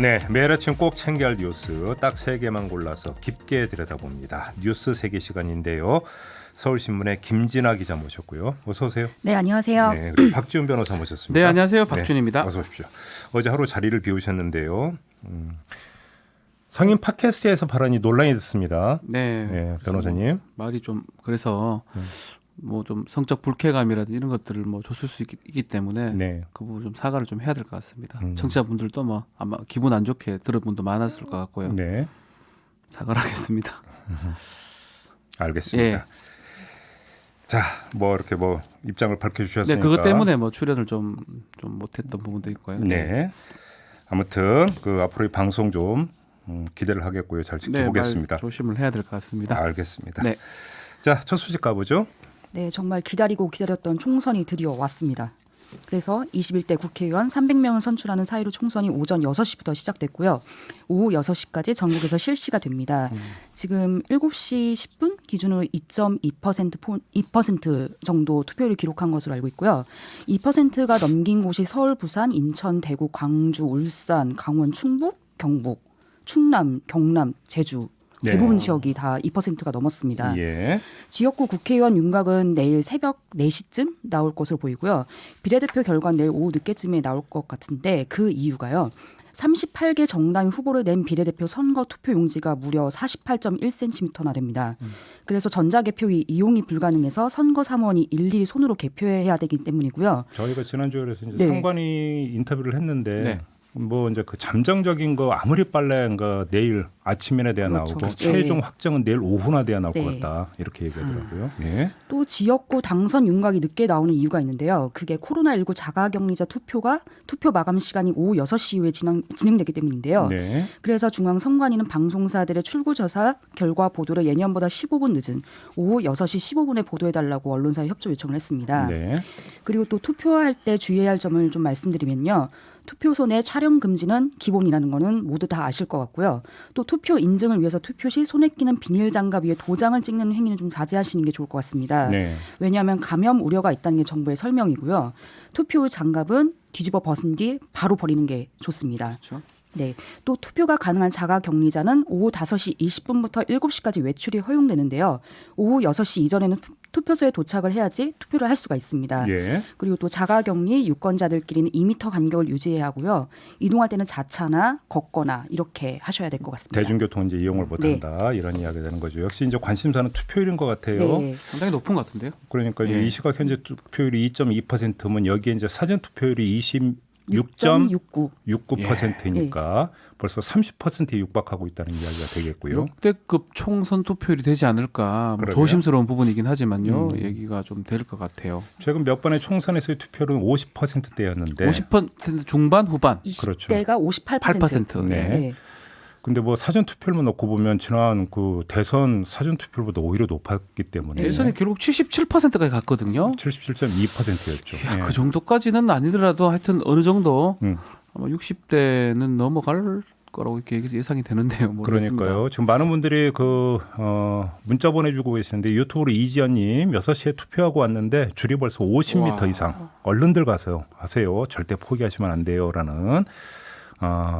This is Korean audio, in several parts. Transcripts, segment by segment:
네, 매일 아침 꼭 챙겨야 할 뉴스 딱 3개만 골라서 깊게 들여다봅니다. 뉴스 3개 시간인데요. 서울신문의 김진아 기자 모셨고요. 어서 오세요. 네, 안녕하세요. 네, 그리고 박지훈 변호사 모셨습니다. 네, 안녕하세요. 박준입니다. 네, 어서 오십시오. 어제 하루 자리를 비우셨는데요. 상임 팟캐스트에서 발언이 논란이 됐습니다. 네, 네, 변호사님. 말이 좀 그래서 뭐 좀 성적 불쾌감이라든지 이런 것들을 뭐 줬을 수 있기 때문에 네. 그 부분 좀 사과를 좀 해야 될 것 같습니다. 청취자분들도 뭐 아마 기분 안 좋게 들은 분도 많았을 것 같고요. 네, 사과를 하겠습니다. 알겠습니다. 예. 자, 뭐 이렇게 뭐 입장을 네, 밝혀주셨으니까. 그것 때문에 뭐 출연을 좀 못했던 부분도 있고요. 네. 아무튼 그 앞으로의 방송 좀 기대를 하겠고요. 잘 네, 지켜보겠습니다. 말 조심을 해야 될 것 같습니다. 알겠습니다. 네. 자, 첫 소식 가보죠. 네, 정말 기다리고 기다렸던 총선이 드디어 왔습니다. 그래서 21대 국회의원 300명을 선출하는 사이로 총선이 오전 6시부터 시작됐고요. 오후 6시까지 전국에서 실시가 됩니다. 지금 7시 10분 기준으로 2% 정도 투표율을 기록한 것으로 알고 있고요. 2%가 넘긴 곳이 서울, 부산, 인천, 대구, 광주, 울산, 강원, 충북, 경북, 충남, 경남, 제주 네. 대부분 지역이 다 2%가 넘었습니다. 예. 지역구 국회의원 윤곽은 내일 새벽 4시쯤 나올 것으로 보이고요. 비례대표 결과는 내일 오후 늦게쯤에 나올 것 같은데 그 이유가요. 38개 정당이 후보를 낸 비례대표 선거 투표 용지가 무려 48.1cm나 됩니다. 그래서 전자개표기 이용이 불가능해서 선거 사무원이 일일이 손으로 개표해야 되기 때문이고요. 저희가 지난주에 그래서 이제 네. 상관이 인터뷰를 했는데 네. 뭐 이제 그 잠정적인 거 아무리 빨라야 거 내일 아침에나 돼야 그렇죠. 나오고 그렇죠. 최종 네. 확정은 내일 오후나 돼야 나올 네. 것 같다 이렇게 얘기하더라고요. 예. 또 지역구 당선 윤곽이 늦게 나오는 이유가 있는데요. 그게 코로나19 자가격리자 투표 마감 시간이 오후 6시 이후에 진행되기 때문인데요. 네. 그래서 중앙선관위는 방송사들의 출구조사 결과 보도를 예년보다 15분 늦은 오후 6시 15분에 보도해달라고 언론사에 협조 요청을 했습니다. 네. 그리고 또 투표할 때 주의해야 할 점을 좀 말씀드리면요. 투표소 내 촬영 금지는 기본이라는 거는 모두 다 아실 것 같고요. 또 투표 인증을 위해서 투표 시 손에 끼는 비닐 장갑 위에 도장을 찍는 행위는 좀 자제하시는 게 좋을 것 같습니다. 네. 왜냐하면 감염 우려가 있다는 게 정부의 설명이고요. 투표 후 장갑은 뒤집어 벗은 뒤 바로 버리는 게 좋습니다. 그렇죠. 네, 또 투표가 가능한 자가격리자는 오후 5시 20분부터 7시까지 외출이 허용되는데요. 오후 6시 이전에는 투표소에 도착을 해야지 투표를 할 수가 있습니다. 예. 그리고 또 자가격리 유권자들끼리는 2m 간격을 유지해야 하고요. 이동할 때는 자차나 걷거나 이렇게 하셔야 될 것 같습니다. 대중교통 이제 이용을 못한다 이런 이야기가 되는 거죠. 역시 이제 관심사는 투표율인 것 같아요. 네. 상당히 높은 것 같은데요. 그러니까 예. 이 시각 현재 투표율이 2.2%면 여기에 이제 사전 투표율이 6.69. 6.69%니까 벌써 30%에 육박하고 있다는 이야기가 되겠고요. 역대급 총선 투표율이 되지 않을까 뭐 그러게요. 조심스러운 부분이긴 하지만요. 얘기가 좀 될 것 같아요. 최근 몇 번의 총선에서의 투표율은 50%대였는데 50% 중반 후반. 20대가 58%. 8%. 네. 네. 근데 뭐 사전 투표율만 놓고 보면 지난 그 대선 사전 투표율보다 오히려 높았기 때문에 대선이 결국 77%까지 갔거든요. 77.2%였죠. 예. 그 정도까지는 아니더라도 하여튼 어느 정도 음. 아마 60대는 넘어갈 거라고 이렇게 예상이 되는데요. 모르겠습니다. 그러니까요. 지금 많은 분들이 문자 보내주고 계시는데 유튜브로 이지연님 6시에 투표하고 왔는데 줄이 벌써 50m 와. 이상. 얼른들 가세요. 절대 포기하시면 안 돼요라는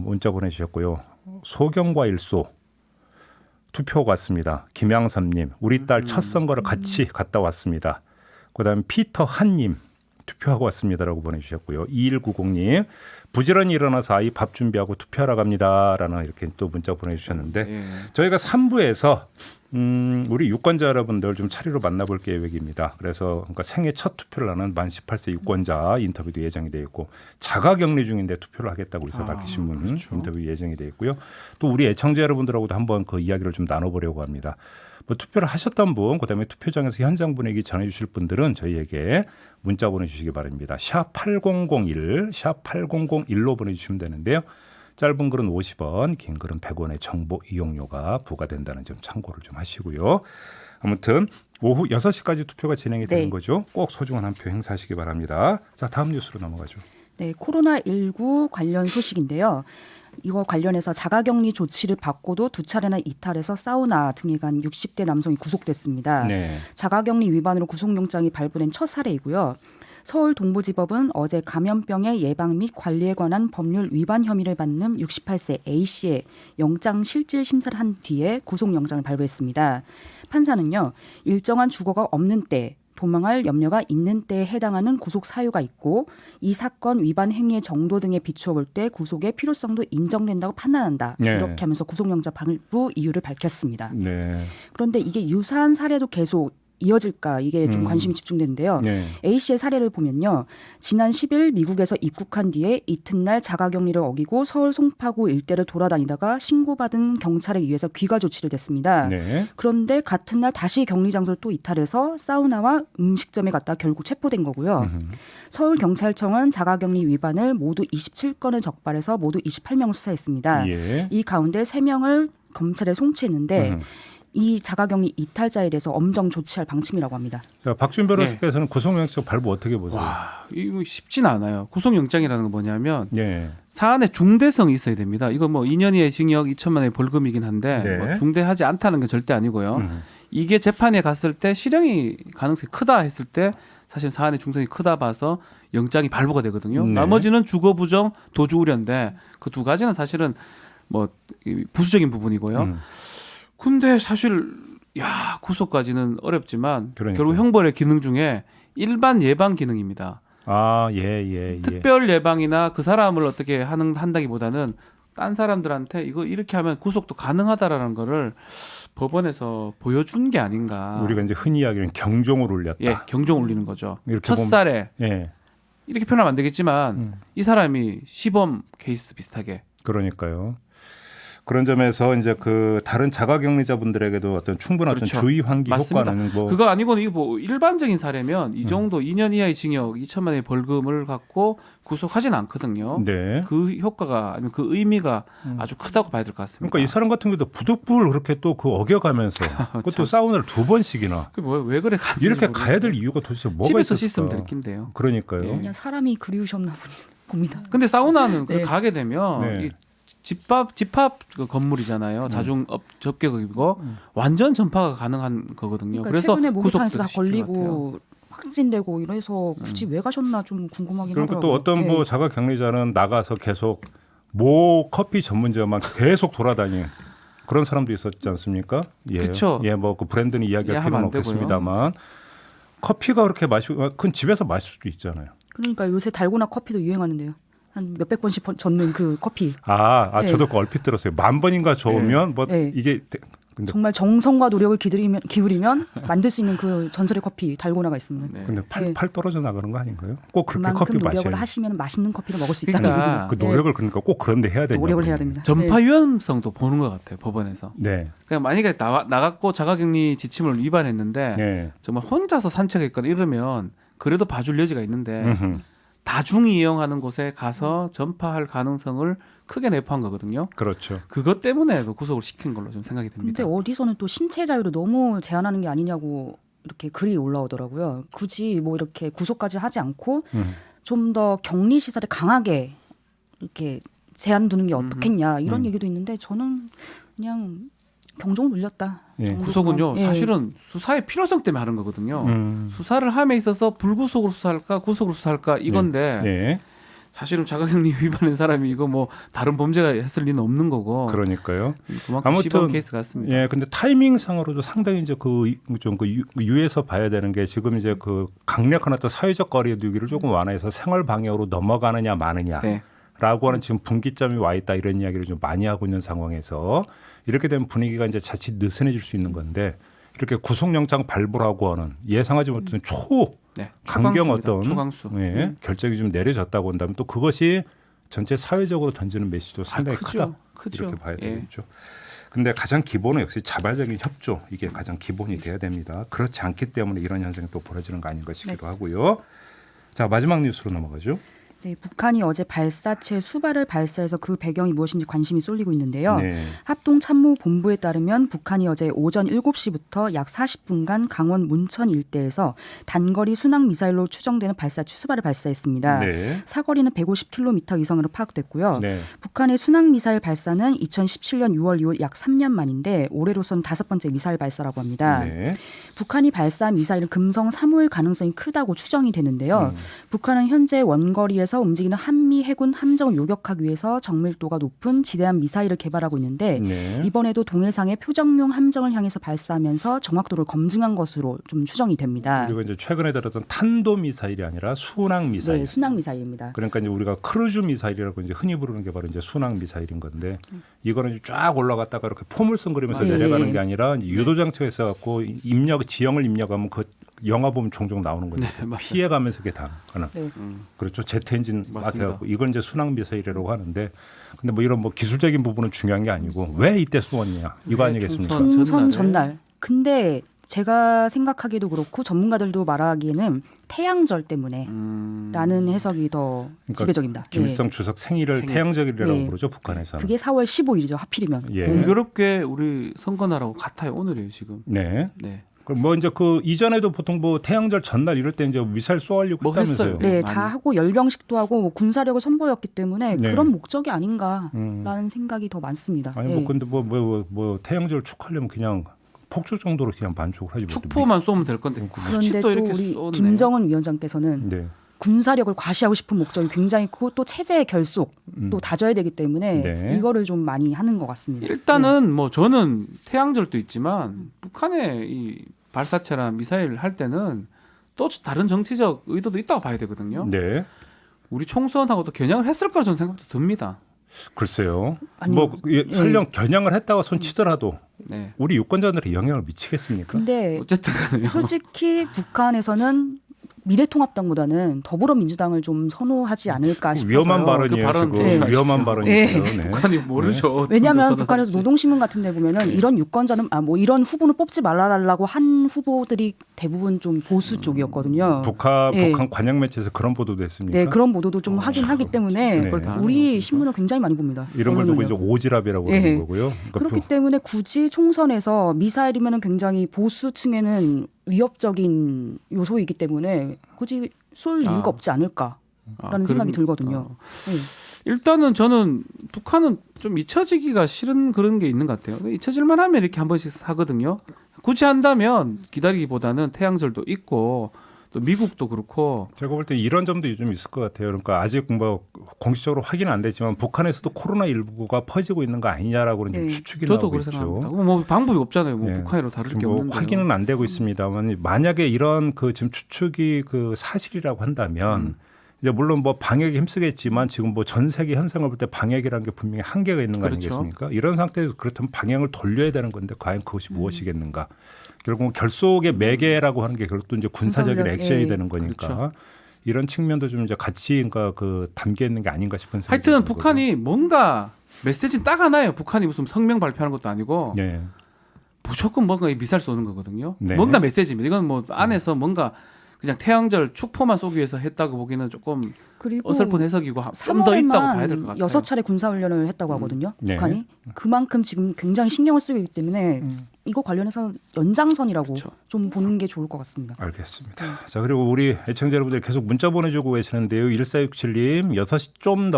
문자 보내주셨고요. 소경과 일소 투표하고 왔습니다. 김양섭님 우리 딸 첫 선거를 같이 갔다 왔습니다. 그다음에 피터 한님 투표하고 왔습니다라고 보내주셨고요. 2190님 부지런히 일어나서 아이 밥 준비하고 투표하러 갑니다라는 이렇게 또 문자 보내주셨는데 예. 저희가 3부에서 우리 유권자 여러분들 좀 차례로 만나볼 계획입니다. 그래서 그러니까 생애 첫 투표를 하는 만 18세 유권자 인터뷰도 예정이 되어 있고 자가격리 중인데 투표를 하겠다고 해서 밝히신 분 그렇죠. 인터뷰 예정이 되어 있고요. 또 우리 애청자 여러분들하고도 한번 그 이야기를 좀 나눠보려고 합니다. 뭐 투표를 하셨던 분, 그다음에 투표장에서 현장 분위기 전해주실 분들은 저희에게 문자 보내주시기 바랍니다. 샵 8001, 샵 8001로 보내주시면 되는데요. 짧은 글은 50원, 긴 글은 100원의 정보 이용료가 부과된다는 점 참고를 좀 하시고요. 아무튼 오후 6시까지 투표가 진행이 되는 네. 거죠. 꼭 소중한 한 표 행사하시기 바랍니다. 자, 다음 뉴스로 넘어가죠. 네, 코로나19 관련 소식인데요. 이거 관련해서 자가격리 조치를 받고도 2차례나 이탈해서 사우나 등에 간 60대 남성이 구속됐습니다. 네. 자가격리 위반으로 구속영장이 발부된 첫 사례이고요. 서울 동부지법은 어제 감염병의 예방 및 관리에 관한 법률 위반 혐의를 받는 68세 A씨의 영장 실질 심사를 한 뒤에 구속영장을 발부했습니다. 판사는요. 일정한 주거가 없는 때 도망할 염려가 있는 때에 해당하는 구속 사유가 있고 이 사건 위반 행위의 정도 등에 비추어 볼 때 구속의 필요성도 인정된다고 판단한다. 네. 이렇게 하면서 구속영장 발부 이유를 밝혔습니다. 네. 그런데 이게 유사한 사례도 계속 이어질까 이게 좀 관심이 집중되는데요. 네. A씨의 사례를 보면요. 지난 10일 미국에서 입국한 뒤에 이튿날 자가격리를 어기고 서울 송파구 일대를 돌아다니다가 신고받은 경찰에 의해서 귀가 조치를 됐습니다. 네. 그런데 같은 날 다시 격리 장소를 또 이탈해서 사우나와 음식점에 갔다 결국 체포된 거고요. 서울경찰청은 자가격리 위반을 모두 27건을 적발해서 모두 28명을 수사했습니다. 예. 이 가운데 3명을 검찰에 송치했는데 이 자가격리 이탈자에 대해서 엄정 조치할 방침이라고 합니다. 자, 박준 변호사께서는 구속영장 발부 어떻게 보세요? 이거 쉽진 않아요. 구속영장이라는 건 뭐냐면 예. 사안의 중대성이 있어야 됩니다. 이거 뭐 2년 이하의 징역 2천만 원의 벌금이긴 한데 네. 뭐 중대하지 않다는 게 절대 아니고요. 이게 재판에 갔을 때 실형이 가능성이 크다 했을 때 사실 사안의 중성이 크다 봐서 영장이 발부가 되거든요. 네. 나머지는 주거 부정, 도주 우려인데 그 두 가지는 사실은 뭐 부수적인 부분이고요. 근데 사실 구속까지는 어렵지만 그러니까요. 결국 형벌의 기능 중에 일반 예방 기능입니다. 아, 예. 특별 예방이나 그 사람을 어떻게 한다기보다는 딴 사람들한테 이거 이렇게 하면 구속도 가능하다라는 거를 법원에서 보여준 게 아닌가. 우리가 이제 흔히 이야기하는 경종을 울렸다. 예, 경종 울리는 거죠. 이렇게 첫살에 예. 이렇게 표현하면 안 되겠지만 이 사람이 시범 케이스 비슷하게. 그러니까요. 그런 점에서 이제 그 다른 자가격리자분들에게도 어떤 충분한 그렇죠. 어떤 주의 환기 맞습니다. 효과는 뭐 그거 아니고는 이거 뭐 일반적인 사례면 이 정도 2년 이하의 징역 2천만 원의 벌금을 갖고 구속하진 않거든요. 네. 그 효과가 아니면 그 의미가 아주 크다고 봐야 될 것 같습니다. 그러니까 이 사람 같은 경우도 부득불 그렇게 또 그 어겨가면서 그것도 사우나를 2번씩이나 왜 그래 이렇게 가야 될 이유가 도대체 뭐가 집에서 있을까? 씻으면 될 낀데요. 그러니까요. 예. 그냥 사람이 그리우셨나 봅니다. 근데 사우나는 네. 가게 되면 네. 이 집합 그 건물이잖아요. 자중 접객이고 완전 전파가 가능한 거거든요. 그러니까 그래서 최근에 구속도 목욕탕에서 다 시킨 것 같아요. 걸리고 확진되고 이래서 굳이 왜 가셨나 좀 궁금하긴 그리고 하더라고요. 또 어떤 뭐 자가격리자는 나가서 계속 모 커피 전문점만 계속 돌아다니는 그런 사람도 있었지 않습니까? 예. 그쵸. 예, 뭐 그 브랜드는 이야기할 하면 필요는 안 되고요. 없겠습니다만 커피가 그렇게 마시고 그건 집에서 마실 수도 있잖아요. 그러니까 요새 달고나 커피도 유행하는데요. 한 몇백 번씩 젓는 그 커피. 아, 네. 저도 그 얼핏 들었어요. 10,000번인가 저으면 뭐 네. 이게 근데 정말 정성과 노력을 기울이면 만들 수 있는 그 전설의 커피 달고나가 있습니다. 네. 근데 팔 네. 떨어져 나가는 거 아닌가요? 꼭 그렇게 그만큼 커피 노력을 마셔야 하시면 맛있는 커피를 먹을 수 있다는 그러니까 얘기입니다. 그 노력을 그러니까 꼭 그런데 해야 되냐? 노력을 해야 됩니다. 전파 네. 위험성도 보는 것 같아요. 법원에서. 네. 그냥 만약에 나갔고 자가격리 지침을 위반했는데 네. 정말 혼자서 산책했거나 이러면 그래도 봐줄 여지가 있는데 음흠. 다중이 이용하는 곳에 가서 전파할 가능성을 크게 내포한 거거든요. 그렇죠. 그것 때문에도 구속을 시킨 걸로 좀 생각이 근데 됩니다. 어디서는 또 신체 자유를 너무 제한하는 게 아니냐고 이렇게 글이 올라오더라고요. 굳이 뭐 이렇게 구속까지 하지 않고 좀 더 격리 시설에 강하게 이렇게 제한 두는 게 어떻겠냐 이런 얘기도 있는데 저는 그냥 경종을 울렸다. 예. 정도로만. 구속은요. 예. 사실은 수사의 필요성 때문에 하는 거거든요. 음. 수사를 함에 있어서 불구속으로 수사할까 구속으로 수사할까 이건데 네. 사실은 자가격리 위반한 사람이 이거 뭐 다른 범죄가 했을 리는 없는 거고 그러니까요. 그만큼 아무튼 시범 케이스 같습니다. 예, 근데 타이밍상으로도 상당히 이제 그 유에서 봐야 되는 게 지금 이제 그 강력한 어떤 사회적 거리두기를 조금 완화해서 생활 방역으로 넘어가느냐 마느냐. 네. 라고 하는 지금 분기점이 와 있다 이런 이야기를 좀 많이 하고 있는 상황에서 이렇게 되면 분위기가 이제 자칫 느슨해질 수 있는 건데 이렇게 구속영장 발부라고 하는 예상하지 못한 네. 강경 초강수입니다. 어떤 초강수. 예, 결정이 좀 내려졌다고 한다면 또 그것이 전체 사회적으로 던지는 메시지도 상당히 크죠. 크다 크죠. 이렇게 봐야 예. 되겠죠. 근데 가장 기본은 역시 자발적인 협조 이게 가장 기본이 돼야 됩니다. 그렇지 않기 때문에 이런 현상이 또 벌어지는 거 아닌가 싶기도 하고요. 자 마지막 뉴스로 넘어가죠. 네, 북한이 어제 발사체 수발을 발사해서 그 배경이 무엇인지 관심이 쏠리고 있는데요. 네. 합동참모본부에 따르면 북한이 어제 오전 7시부터 약 40분간 강원 문천 일대에서 단거리 순항 미사일로 추정되는 발사체 수발을 발사했습니다. 네. 사거리는 150km 이상으로 파악됐고요. 네. 북한의 순항 미사일 발사는 2017년 6월 이후 약 3년 만인데 올해로선 5번째 미사일 발사라고 합니다. 네. 북한이 발사한 미사일은 금성 3호일 가능성이 크다고 추정이 되는데요. 북한은 현재 원거리에서 움직이는 한미 해군 함정을 요격하기 위해서 정밀도가 높은 지대한 미사일을 개발하고 있는데 네. 이번에도 동해상의 표적용 함정을 향해서 발사하면서 정확도를 검증한 것으로 좀 추정이 됩니다. 그리고 이제 최근에 들었던 탄도 미사일이 아니라 순항 미사일. 네, 순항 미사일입니다. 그러니까 이제 우리가 크루즈 미사일이라고 이제 흔히 부르는 게 바로 이제 순항 미사일인 건데 이거는 이제 쫙 올라갔다가 이렇게 포물선거리면서 네. 내려가는 게 아니라 이제 유도 장치가 있어갖고 지형을 입력하면 그 영화 보면 종종 나오는 거죠. 네, 맞아요. 피해가면서 이렇게 당하는. 네. 그렇죠. 제트 엔진 맞습니다. 앞에갖고 이건 이제 순항 미사일이라고 하는데 근데 뭐 이런 뭐 기술적인 부분은 중요한 게 아니고 왜 이때 쏘았냐 이거 네, 아니겠습니까? 총선. 총선 전날에. 전날. 근데 제가 생각하기도 그렇고 전문가들도 말하기에는 태양절 때문에 라는 해석이 더 지배적입니다. 김일성 주석 생일을 생일. 태양절이라고 네. 그러죠 북한에서는. 그게 4월 15일이죠. 하필이면. 예. 공교롭게 우리 선거날하고 같아요. 오늘이에요 지금. 네. 네. 그럼 뭐 이제 그 이전에도 보통 뭐 태양절 전날 이럴 때 이제 미사일 쏘아려고 뭐 했다면서요. 했어요. 네, 많이. 다 하고 열병식도 하고 뭐 군사력을 선보였기 때문에 네. 그런 목적이 아닌가라는 생각이 더 많습니다. 아니 예. 뭐 근데 뭐 태양절 축하하려면 그냥 폭주 정도로 그냥 반죽을 하지 뭐. 축포만 쏘면 될 건데 굳이 그런데 또 또 이렇게 우리 쏘네. 김정은 위원장께서는 네. 군사력을 과시하고 싶은 목적이 굉장히 크고 또 체제의 결속 또 다져야 되기 때문에 네. 이거를 좀 많이 하는 것 같습니다. 일단은 뭐 저는 태양절도 있지만 북한의 이 발사체나 미사일 할 때는 또 다른 정치적 의도도 있다고 봐야 되거든요. 네. 우리 총선하고도 겨냥을 했을 거라 저는 생각도 듭니다. 글쎄요. 아니요. 뭐 설령 겨냥을 했다가 손 치더라도 네. 우리 유권자들의 영향을 미치겠습니까? 근데 어쨌든 간에요. 솔직히 북한에서는 미래통합당보다는 더불어민주당을 좀 선호하지 않을까 싶어서요. 위험한 발언이에요. 그 발언 지금 네. 위험한 발언이에요. 네. 북한이 모르죠. 왜냐하면 어떤 북한에서 선언할지. 노동신문 같은 데 보면은 이런 유권자는 뭐 이런 후보는 뽑지 말아달라고 한 후보들이 대부분 좀 보수 쪽이었거든요. 북한 예. 관영 매체에서 그런 보도도 했습니까? 네, 그런 보도도 좀 하긴 하기 때문에 그걸 다 우리 하네요. 신문을 굉장히 많이 봅니다. 이런 걸 두고 언론을요. 이제 오지랖이라고 예. 그러는 거고요. 그러니까 그렇기 때문에 굳이 총선에서 미사일이면은 굉장히 보수층에는 위협적인 요소이기 때문에 굳이 쏠 아. 이유가 없지 않을까라는 생각이 들거든요. 네. 일단은 저는 북한은 좀 잊혀지기가 싫은 그런 게 있는 것 같아요. 잊혀질만 하면 이렇게 한 번씩 하거든요. 굳이 한다면 기다리기보다는 태양절도 있고 또 미국도 그렇고 제가 볼 때 이런 점도 좀 있을 것 같아요. 그러니까 아직 뭐 공식적으로 확인은 안 됐지만 북한에서도 코로나19가 퍼지고 있는 거 아니냐라고 는 네. 추측이 저도 나오고 그렇게 있죠. 생각합니다. 뭐 방법이 없잖아요. 뭐 예. 북한으로 다를 게 지금 뭐 없는데 확인은 안 되고 있습니다만 만약에 이런 그 지금 추측이 그 사실이라고 한다면 이제 물론 뭐 방역에 힘쓰겠지만 지금 뭐 전 세계 현상을 볼 때 방역이라는 게 분명히 한계가 있는 거 그렇죠. 아니겠습니까? 이런 상태에서 그렇다면 방향을 돌려야 되는 건데 과연 그것이 무엇이겠는가? 결국 결속의 매개라고 하는 게 결국 또 이제 군사적인 군사훈련, 액션이 예. 되는 거니까 그렇죠. 이런 측면도 좀 이제 같이 그러니까 그 담겨 있는 게 아닌가 싶은 생각이 하여튼 드는 북한이 뭔가 메시지는 딱 하나예요. 북한이 무슨 성명 발표하는 것도 아니고 거고. 네. 무조건 뭔가 이 미사일 쏘는 거거든요. 네. 뭔가 메시지입니다. 이건 뭐 안에서 뭔가 그냥 태양절 축포만 쏘기 위해서 했다고 보기는 조금 그리고 어설픈 해석이고 좀 더 있다고 봐야 될 것 3월에만 같아요. 6차례 군사훈련을 했다고 하거든요. 네. 북한이. 그만큼 지금 굉장히 신경을 쓰고 있기 때문에 이거 관련해서 연장선이라고 그렇죠. 좀 보는 게 좋을 것 같습니다. 알겠습니다. 자, 그리고 우리 애청자 여러분들 계속 문자 보내주고 계시는데요. 1467님 6시 좀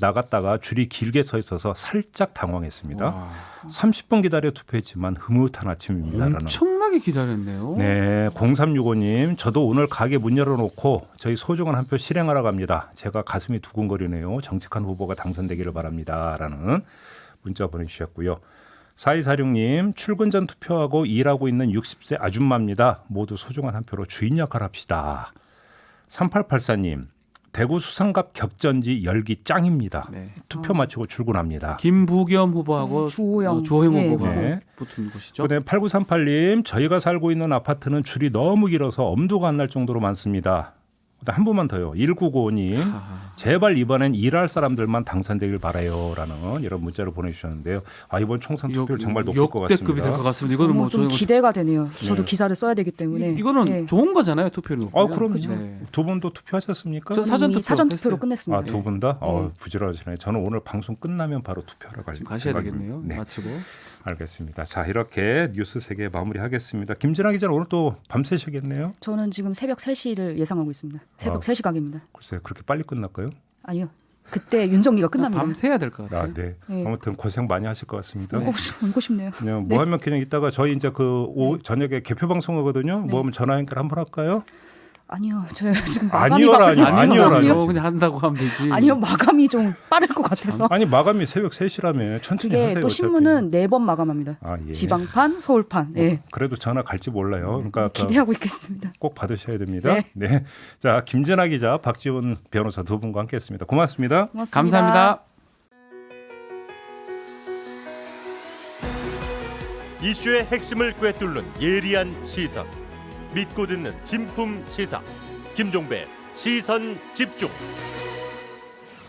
나갔다가 줄이 길게 서 있어서 살짝 당황했습니다. 와, 30분 기다려 투표했지만 흐뭇한 아침입니다라는. 엄청나게 기다렸네요. 네, 0365님 저도 오늘 가게 문 열어놓고 저희 소중한 한 표 실행하러 갑니다. 제가 가슴이 두근거리네요. 정직한 후보가 당선되기를 바랍니다라는 문자 보내주셨고요. 4246님 출근 전 투표하고 일하고 있는 60세 아줌마입니다. 모두 소중한 한 표로 주인 역할 합시다. 3884님 대구 수상갑 격전지 열기 짱입니다. 네. 투표 마치고 출근합니다. 김부겸 후보하고 주호영. 주호영 네, 후보가 네. 붙은 곳이죠. 그다음에 8938님 저희가 살고 있는 아파트는 줄이 너무 길어서 엄두가 안 날 정도로 많습니다. 한 분만 더요. 1995님. 아하. 제발 이번엔 일할 사람들만 당선되길 바라요라는 이런 문자를 보내주셨는데요. 아 이번 총선 투표율 정말 높을 것 역대급이 될 같습니다. 것 같습니다. 이거는 뭐 좀 저는 기대가 되네요. 저도 네. 기사를 써야 되기 때문에. 이거는 네. 좋은 거잖아요. 투표율이 높으면. 그럼요. 네. 두 분도 투표하셨습니까? 저 사전 이미 투표 사전 투표로 했어요. 끝냈습니다. 아, 두 분 다? 네. 부지런하시네. 저는 오늘 방송 끝나면 바로 투표하러 갈 지금 가셔야 생각입니다. 되겠네요. 네, 마치고. 알겠습니다. 자, 이렇게 뉴스 세계 마무리하겠습니다. 김진아 기자 오늘 또 밤새시겠네요? 저는 지금 새벽 3시를 예상하고 있습니다. 새벽 3시 각입니다. 글쎄요, 그렇게 빨리 끝날까요? 아니요. 그때 윤정기가 끝납니다. 밤새야 될 것 같아요. 아, 네. 네. 아무튼 고생 많이 하실 것 같습니다. 울고 싶네요. 그냥 뭐 하면 그냥 이따가 저희 이제 저녁에 개표 방송하거든요. 뭐 하면 전화 연결 한번 할까요? 아니요. 저 지금 아니요라뇨. 아니요라뇨. 그냥 한다고 하면 되지. 아니요. 마감이 좀 빠를 것 같아서. 아니 마감이 새벽 3시라며 천천히 그게 하세요. 또 신문은 4번 마감합니다. 아, 예. 지방판, 서울판. 예. 그래도 전화 갈지 몰라요. 그러니까 기대하고 있겠습니다. 꼭 받으셔야 됩니다. 네. 네. 자, 김진아 기자, 박지훈 변호사 두 분과 함께했습니다. 고맙습니다. 고맙습니다. 감사합니다. 이슈의 핵심을 꿰뚫는 예리한 시선, 믿고 듣는 진품 시사 김종배 시선 집중.